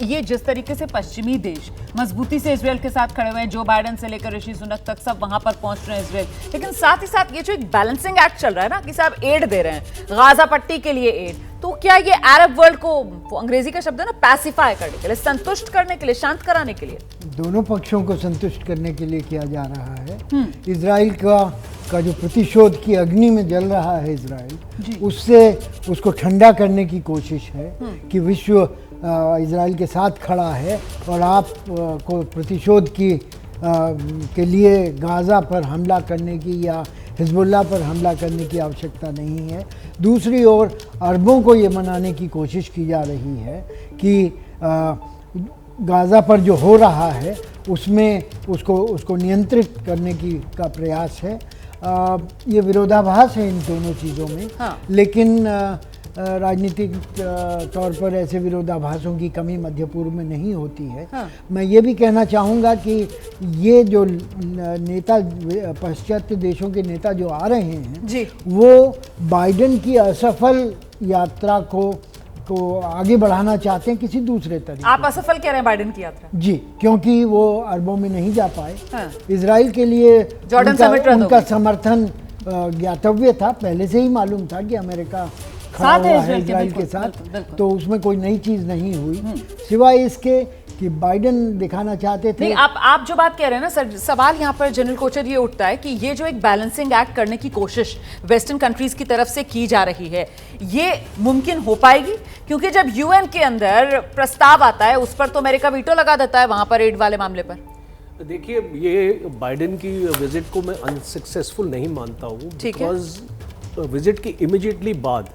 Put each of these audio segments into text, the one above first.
ये जिस तरीके से पश्चिमी देश मजबूती से इसराइल के साथ खड़े हुए हैं, जो बाइडेन से लेकर ऋषि सुनक तक सब वहां पर पहुंच रहे हैं इसराइल, लेकिन साथ ही साथ ये जो एक बैलेंसिंग एक्ट चल रहा है ना कि साहब एड दे रहे हैं गाजा पट्टी के लिए एड, तो क्या ये अरब वर्ल्ड को, अंग्रेजी का शब्द है ना, पैसिफाई करने के लिए, संतुष्ट करने के लिए, शांत कराने के लिए? दोनों पक्षों को संतुष्ट करने के लिए किया जा रहा है। इजराइल का जो प्रतिशोध की अग्नि में जल रहा है इजराइल, उससे उसको ठंडा करने की कोशिश है कि विश्व इजराइल के साथ खड़ा है और आप को प्रतिशोध के लिए गाजा पर हमला करने की या हिजबुल्लाह पर हमला करने की आवश्यकता नहीं है। दूसरी ओर अरबों को ये मनाने की कोशिश की जा रही है कि गाज़ा पर जो हो रहा है उसमें उसको नियंत्रित करने का प्रयास है। ये विरोधाभास है इन दोनों चीज़ों में। हाँ। लेकिन राजनीतिक तौर पर ऐसे विरोधाभासों की कमी मध्य पूर्व में नहीं होती है। हाँ। मैं ये भी कहना चाहूँगा कि ये जो नेता, पाश्चात्य देशों के नेता जो आ रहे हैं जी, वो बाइडेन की असफल यात्रा को आगे बढ़ाना चाहते हैं किसी दूसरे तरीके। आप असफल कह रहे हैं बाइडेन की यात्रा? जी, क्योंकि वो अरबों में नहीं जा पाए। हाँ। इजराइल के लिए उनका समर्थन ज्ञातव्य था, पहले से ही मालूम था कि अमेरिका खड़ा हुआ है इजराइल के साथ, तो उसमें कोई नई चीज नहीं हुई सिवाय इसके कि बाइडेन दिखाना चाहते थे। नहीं, आप जो बात कह रहे हैं ना सर, सवाल यहाँ पर जनरल कोचर ये उठता है कि ये जो एक बैलेंसिंग एक्ट करने की कोशिश वेस्टर्न कंट्रीज की तरफ से की जा रही है, ये मुमकिन हो पाएगी? क्योंकि जब यूएन के अंदर प्रस्ताव आता है उस पर तो अमेरिका वीटो लगा देता है वहां पर एड वाले मामले पर। देखिए, ये बाइडेन की विजिट को मैं अनसक्सेसफुल नहीं मानता हूँ, बिकॉज विजिट के इमिडिएटली बाद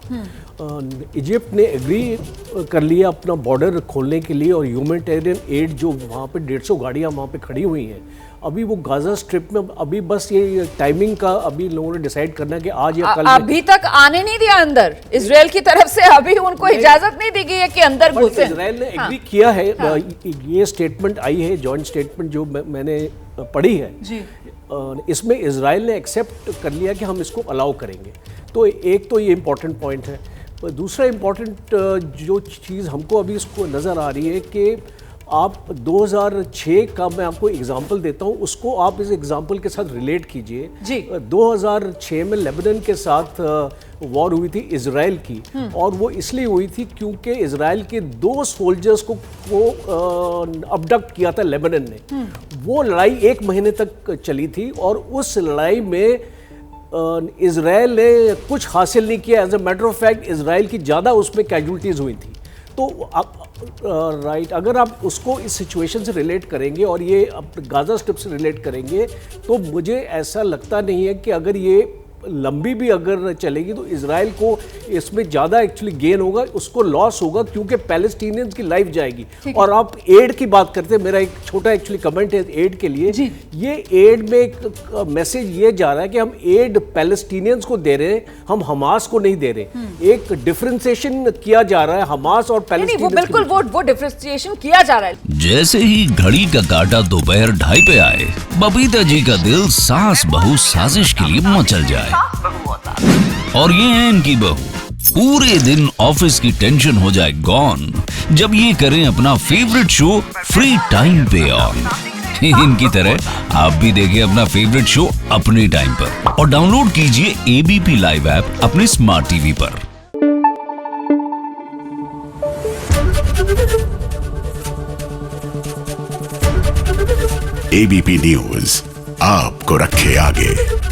इजिप्ट ने एग्री कर लिया अपना बॉर्डर खोलने के लिए, और ह्यूमैनिटेरियन एड जो वहाँ पे 150 गाड़ियाँ वहाँ पे खड़ी हुई हैं, अभी वो गाजा स्ट्रिप में अभी बस ये टाइमिंग का अभी लोगों ने डिसाइड करना कि आज या कल। अभी तक आने नहीं दिया अंदर इजराइल की तरफ से, अभी उनको इजाजत नहीं दी गई है कि अंदर घुसे। इजराइल ने एग्री किया है। ये स्टेटमेंट आई है, जॉइंट स्टेटमेंट जो मैंने पढ़ी है जी। इसमें इजराइल ने एक्सेप्ट कर लिया कि हम इसको अलाउ करेंगे। तो एक तो ये इम्पॉर्टेंट पॉइंट है। दूसरा इम्पॉर्टेंट जो चीज़ हमको अभी इसको नज़र आ रही है कि आप 2006 का मैं आपको एग्जांपल देता हूँ, उसको आप इस एग्जांपल के साथ रिलेट कीजिए जी। 2006 में लेबनान के साथ वॉर हुई थी इजराइल की, और वो इसलिए हुई थी क्योंकि इजराइल के 2 सोल्जर्स को अबडक्ट किया था लेबनान ने। वो लड़ाई 1 महीने तक चली थी, और उस लड़ाई में इजराइल ने कुछ हासिल नहीं किया। As a matter of fact Israel की ज़्यादा उसमें कैजुअल्टीज हुई थी। तो राइट, अगर आप उसको इस सिचुएशन से रिलेट करेंगे और ये गाजा स्ट्रिप से रिलेट करेंगे, तो मुझे ऐसा लगता नहीं है कि अगर ये लंबी भी अगर चलेगी तो इजराइल को इसमें ज़्यादा एक्चुअली गेन होगा, उसको लॉस होगा, क्योंकि पैलेस्टीनियंस की लाइफ जाएगी। और आप एड की बात करते हैं, मेरा एक छोटा एक्चुअली कमेंट है एड के लिए जी। ये एड में एक मैसेज ये जा रहा है कि हम एड पैलेस्टीनियंस को दे रहे हैं, हम हमास को नहीं दे रहे। एक डिफरेंशिएशन किया जा रहा है हमास और पैलेस्टीनियंस। बिल्कुल वो डिफरेंशिएशन किया जा रहा है। जैसे ही घड़ी का काटा दोपहर 2:30 पे आए, बबीता जी का दिल सास बहू साजिश के लिए मचल जाए। और ये है इनकी बहू, पूरे दिन ऑफिस की टेंशन हो जाए गॉन जब ये करें अपना फेवरेट शो फ्री टाइम पे ऑन। इनकी तरह आप भी देखें अपना फेवरेट शो अपने टाइम पर, और डाउनलोड कीजिए एबीपी लाइव ऐप अपने स्मार्ट टीवी पर। एबीपी न्यूज आपको रखे आगे।